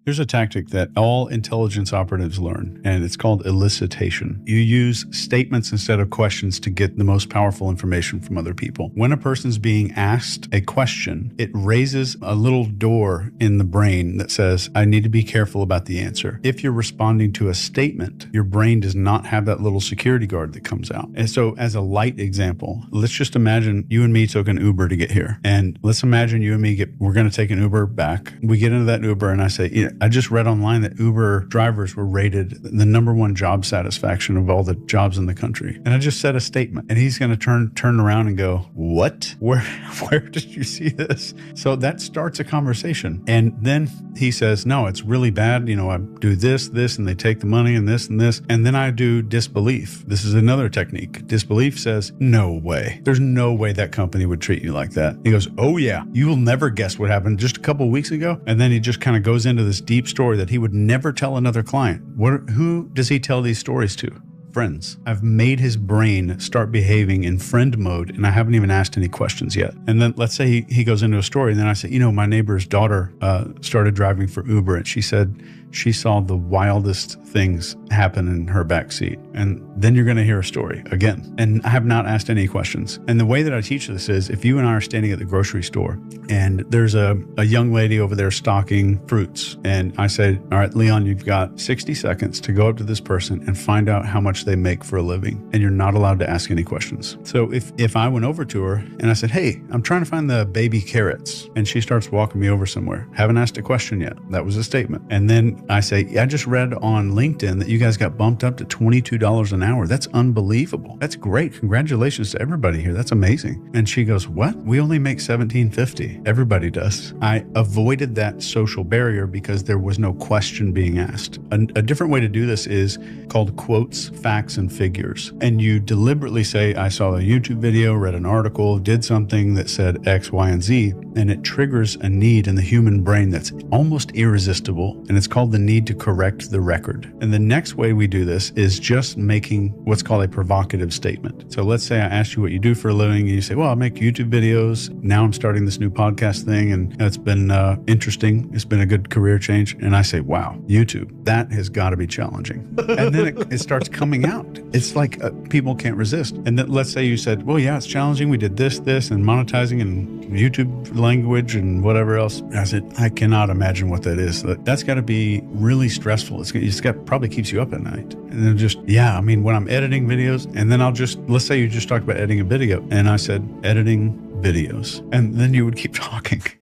Here's a tactic that all intelligence operatives learn, and it's called elicitation. You use statements instead of questions to get the most powerful information from other people. When a person's being asked a question, it raises a little door in the brain that says, I need to be careful about the answer. If you're responding to a statement, your brain does not have that little security guard that comes out. And so as a light example, let's just imagine you and me took an Uber to get here. And let's imagine you and me we're going to take an Uber back. We get into that Uber and I say, I just read online that Uber drivers were rated the #1 job satisfaction of all the jobs in the country. And I just said a statement and he's going to turn around and go, what? Where did you see this? So that starts a conversation. And then he says, no, it's really bad. I do this, and they take the money and this and this. And then I do disbelief. This is another technique. Disbelief says, no way. There's no way that company would treat you like that. He goes, oh yeah, you will never guess what happened just a couple of weeks ago. And then he just kind of goes into this deep story that he would never tell another client. Who does he tell these stories to? Friends. I've made his brain start behaving in friend mode and I haven't even asked any questions yet. And then let's say he goes into a story and then I say, my neighbor's daughter started driving for Uber and she said she saw the wildest things happen in her backseat. And then you're going to hear a story again. And I have not asked any questions. And the way that I teach this is if you and I are standing at the grocery store and there's a young lady over there stocking fruits. And I say, all right, Leon, you've got 60 seconds to go up to this person and find out how much they make for a living. And you're not allowed to ask any questions. So if I went over to her and I said, hey, I'm trying to find the baby carrots. And she starts walking me over somewhere. Haven't asked a question yet. That was a statement. And then I say, I just read on LinkedIn that you guys got bumped up to $22 an hour. That's unbelievable. That's great. Congratulations to everybody here. That's amazing. And she goes, what? We only make $17.50. Everybody does. I avoided that social barrier because there was no question being asked. A different way to do this is called quotes, facts, and figures. And you deliberately say, I saw a YouTube video, read an article, did something that said X, Y, and Z, and it triggers a need in the human brain that's almost irresistible. And it's called the need to correct the record. And the next way we do this is just making what's called a provocative statement. So let's say I asked you what you do for a living and you say, well, I make YouTube videos. Now I'm starting this new podcast thing and it's been interesting. It's been a good career change. And I say, wow, YouTube, that has got to be challenging. And then it starts coming out. It's like people can't resist. And then let's say you said, well, yeah, it's challenging. We did this, and monetizing and YouTube language and whatever else. And I said, I cannot imagine what that is. That's got to be really stressful. It's got probably keeps you up at night. And then when I'm editing videos and then let's say you just talked about editing a video and I said editing videos and then you would keep talking.